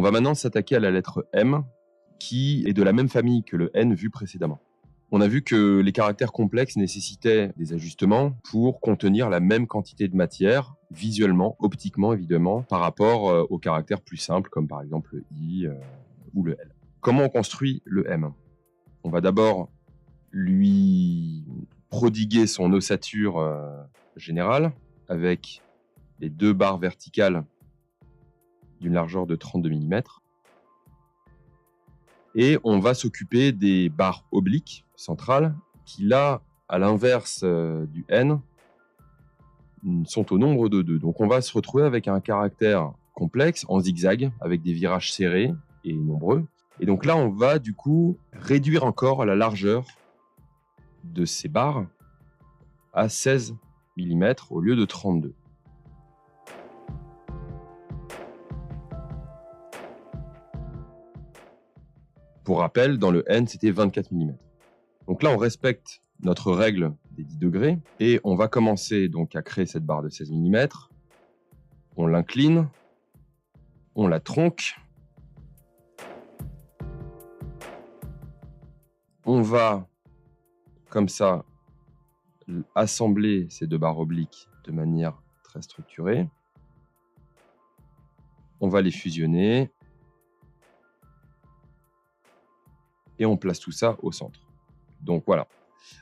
va maintenant s'attaquer à la lettre M, qui est de la même famille que le N vu précédemment. On a vu que les caractères complexes nécessitaient des ajustements pour contenir la même quantité de matière, visuellement, optiquement évidemment, par rapport aux caractères plus simples, comme par exemple le I ou le L. Comment on construit le M? On va d'abord lui prodiguer son ossature générale avec les 2 barres verticales d'une largeur de 32 mm. Et on va s'occuper des barres obliques centrales qui, là, à l'inverse du N, sont au nombre de 2. Donc on va se retrouver avec un caractère complexe en zigzag avec des virages serrés et nombreux. Et donc là, on va du coup réduire encore la largeur de ces barres à 16 mm au lieu de 32. Pour rappel, dans le N, c'était 24 mm. Donc là, on respecte notre règle des 10 degrés et on va commencer donc à créer cette barre de 16 mm. On l'incline, on la tronque. On va, comme ça, assembler ces 2 barres obliques de manière très structurée. On va les fusionner. Et on place tout ça au centre. Donc voilà.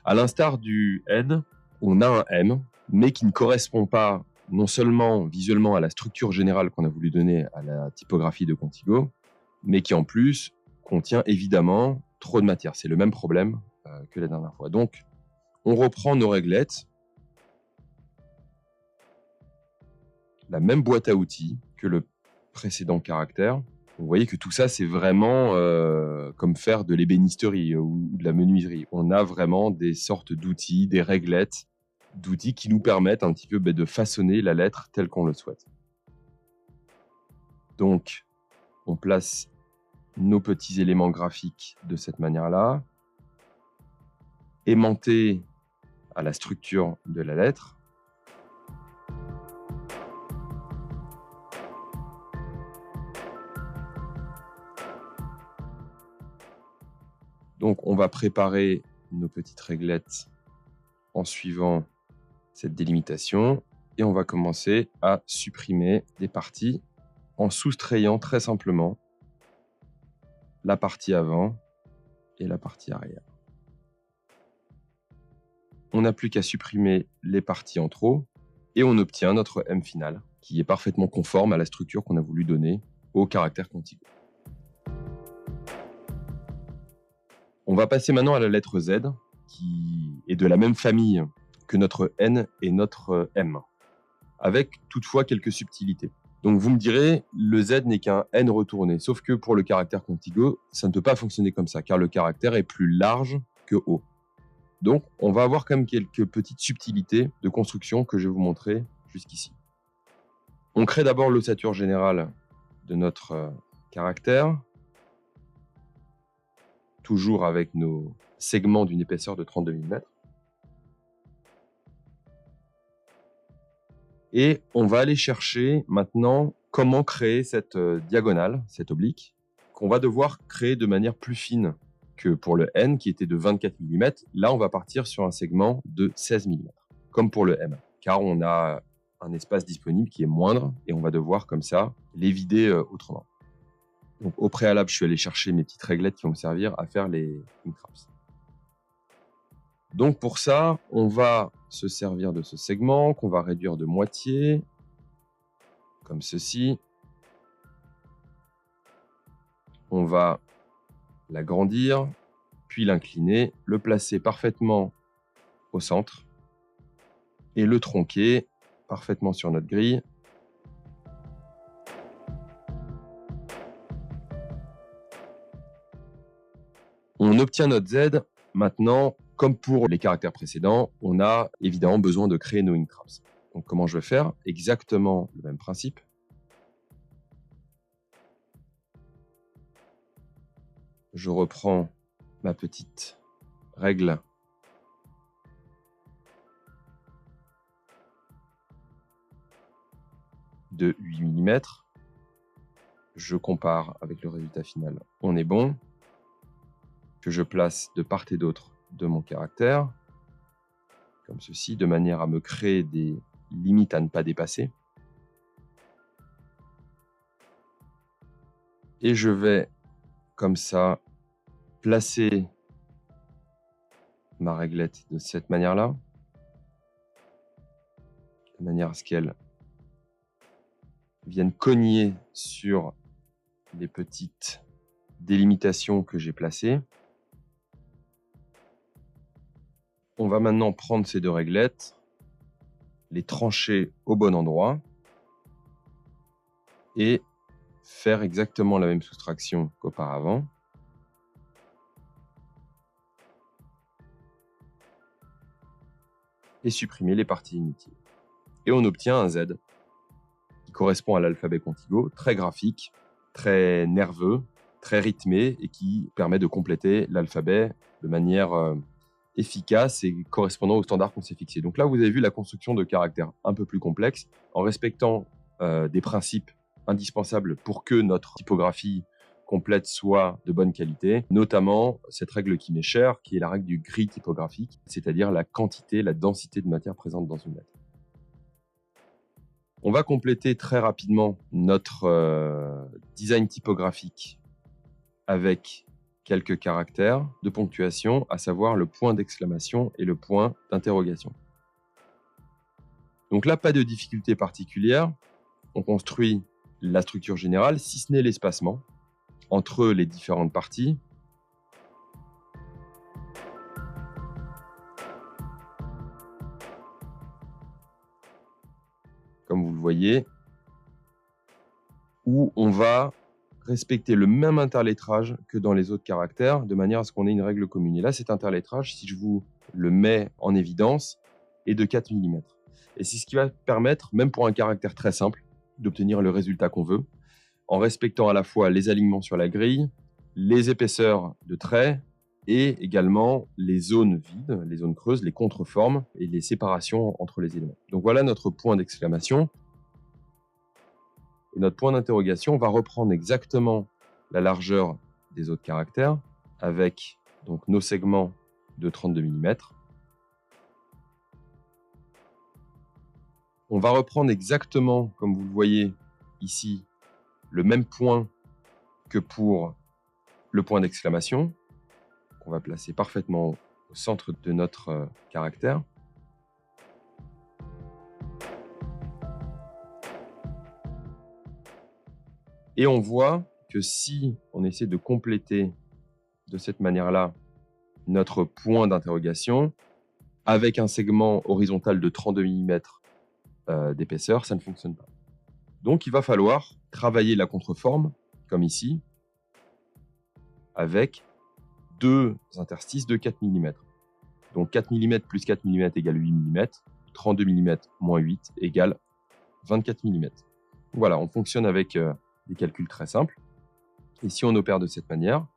À l'instar du N, on a un M, mais qui ne correspond pas non seulement visuellement à la structure générale qu'on a voulu donner à la typographie de Contigo, mais qui en plus contient évidemment trop de matière. C'est le même problème que la dernière fois. Donc, on reprend nos réglettes, la même boîte à outils que le précédent caractère. Vous voyez que tout ça, c'est vraiment comme faire de l'ébénisterie ou de la menuiserie. On a vraiment des sortes d'outils, des réglettes d'outils qui nous permettent un petit peu de façonner la lettre telle qu'on le souhaite. Donc, on place nos petits éléments graphiques de cette manière-là, aimantés à la structure de la lettre. Donc, on va préparer nos petites réglettes en suivant cette délimitation et on va commencer à supprimer des parties en soustrayant très simplement la partie avant et la partie arrière. On n'a plus qu'à supprimer les parties en trop et on obtient notre M final qui est parfaitement conforme à la structure qu'on a voulu donner au caractère Contigo. On va passer maintenant à la lettre Z qui est de la même famille que notre N et notre M, avec toutefois quelques subtilités. Donc vous me direz, le Z n'est qu'un N retourné, sauf que pour le caractère Contigo, ça ne peut pas fonctionner comme ça, car le caractère est plus large que haut. Donc on va avoir quand même quelques petites subtilités de construction que je vais vous montrer jusqu'ici. On crée d'abord l'ossature générale de notre caractère, toujours avec nos segments d'une épaisseur de 32 mm. Et on va aller chercher maintenant comment créer cette diagonale, cette oblique, qu'on va devoir créer de manière plus fine que pour le N qui était de 24 mm. Là, on va partir sur un segment de 16 mm, comme pour le M, car on a un espace disponible qui est moindre et on va devoir comme ça les vider autrement. Donc, au préalable, je suis allé chercher mes petites réglettes qui vont me servir à faire les intraps. Donc pour ça, on va se servir de ce segment qu'on va réduire de moitié, comme ceci. On va l'agrandir, puis l'incliner, le placer parfaitement au centre et le tronquer parfaitement sur notre grille. On obtient notre Z. Maintenant, comme pour les caractères précédents, on a évidemment besoin de créer nos intraps. Donc comment je vais faire? Exactement le même principe. Je reprends ma petite règle de 8 mm. je compare avec le résultat final, on est bon, que je place de part et d'autre de mon caractère, comme ceci, de manière à me créer des limites à ne pas dépasser. Et je vais, comme ça, placer ma réglette de cette manière-là, de manière à ce qu'elle vienne cogner sur les petites délimitations que j'ai placées. On va maintenant prendre ces deux réglettes, les trancher au bon endroit et faire exactement la même soustraction qu'auparavant. Et supprimer les parties inutiles. Et on obtient un Z qui correspond à l'alphabet Contigo, très graphique, très nerveux, très rythmé et qui permet de compléter l'alphabet de manière efficace et correspondant au standard qu'on s'est fixé. Donc là, vous avez vu la construction de caractères un peu plus complexes en respectant des principes indispensables pour que notre typographie complète soit de bonne qualité, notamment cette règle qui m'est chère, qui est la règle du gris typographique, c'est-à-dire la quantité, la densité de matière présente dans une lettre. On va compléter très rapidement notre design typographique avec quelques caractères de ponctuation, à savoir le point d'exclamation et le point d'interrogation. Donc là, pas de difficulté particulière. On construit la structure générale, si ce n'est l'espacement entre les différentes parties. Comme vous le voyez, où on va respecter le même interlettrage que dans les autres caractères, de manière à ce qu'on ait une règle commune. Et là, cet interlettrage, si je vous le mets en évidence, est de 4 mm. Et c'est ce qui va permettre, même pour un caractère très simple, d'obtenir le résultat qu'on veut, en respectant à la fois les alignements sur la grille, les épaisseurs de traits, et également les zones vides, les zones creuses, les contreformes et les séparations entre les éléments. Donc voilà notre point d'exclamation. Et notre point d'interrogation va reprendre exactement la largeur des autres caractères avec donc nos segments de 32 mm. On va reprendre exactement, comme vous le voyez ici, le même point que pour le point d'exclamation, qu'on va placer parfaitement au centre de notre caractère. Et on voit que si on essaie de compléter de cette manière-là notre point d'interrogation avec un segment horizontal de 32 mm d'épaisseur, ça ne fonctionne pas. Donc il va falloir travailler la contreforme, comme ici, avec deux interstices de 4 mm. Donc 4 mm plus 4 mm égale 8 mm, 32 mm moins 8 égale 24 mm. Voilà, on fonctionne avec des calculs très simples. Et si on opère de cette manière,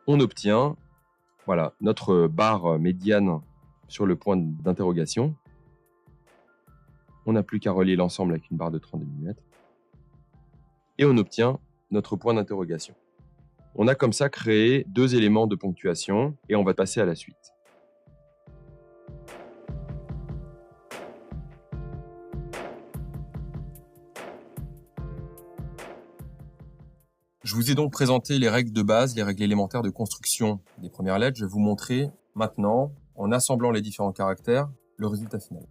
on obtient notre barre médiane sur le point d'interrogation. On n'a plus qu'à relier l'ensemble avec une barre de 32 mm. Et on obtient notre point d'interrogation. On a comme ça créé deux éléments de ponctuation et on va passer à la suite. Je vous ai donc présenté les règles de base, les règles élémentaires de construction des premières lettres. Je vais vous montrer maintenant, en assemblant les différents caractères, le résultat final.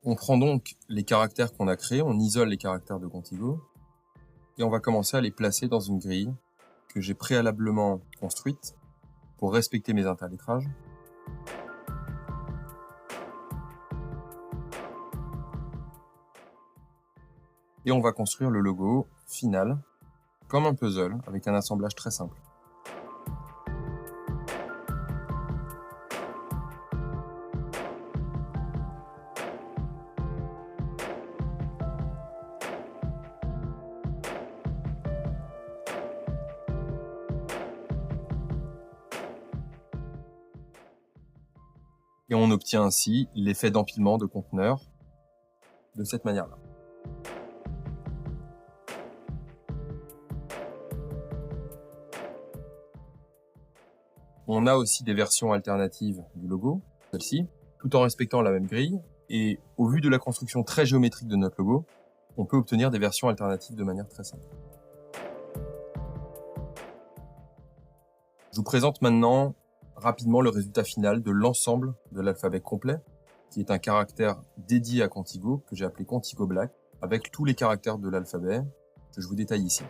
On prend donc les caractères qu'on a créés, on isole les caractères de Contigo et on va commencer à les placer dans une grille que j'ai préalablement construite pour respecter mes interlettrages. Et on va construire le logo final comme un puzzle avec un assemblage très simple. Et on obtient ainsi l'effet d'empilement de conteneurs de cette manière-là. On a aussi des versions alternatives du logo, celle-ci, tout en respectant la même grille. Et au vu de la construction très géométrique de notre logo, on peut obtenir des versions alternatives de manière très simple. Je vous présente maintenant rapidement le résultat final de l'ensemble de l'alphabet complet, qui est un caractère dédié à Contigo, que j'ai appelé Contigo Black, avec tous les caractères de l'alphabet que je vous détaille ici.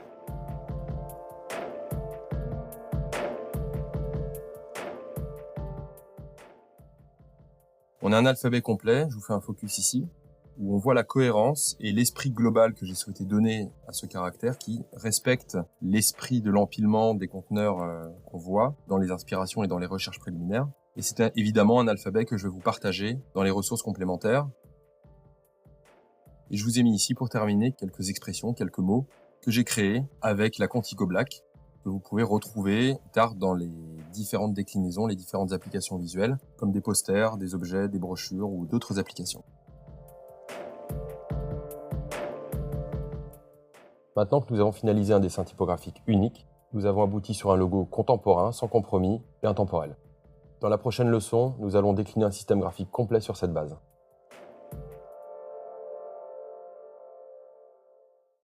On a un alphabet complet, je vous fais un focus ici, où on voit la cohérence et l'esprit global que j'ai souhaité donner à ce caractère qui respecte l'esprit de l'empilement des conteneurs qu'on voit dans les inspirations et dans les recherches préliminaires. Et c'est évidemment un alphabet que je vais vous partager dans les ressources complémentaires. Et je vous ai mis ici pour terminer quelques expressions, quelques mots que j'ai créés avec la Contigo Black, que vous pouvez retrouver plus tard dans les différentes déclinaisons, les différentes applications visuelles, comme des posters, des objets, des brochures ou d'autres applications. Maintenant que nous avons finalisé un dessin typographique unique, nous avons abouti sur un logo contemporain, sans compromis et intemporel. Dans la prochaine leçon, nous allons décliner un système graphique complet sur cette base.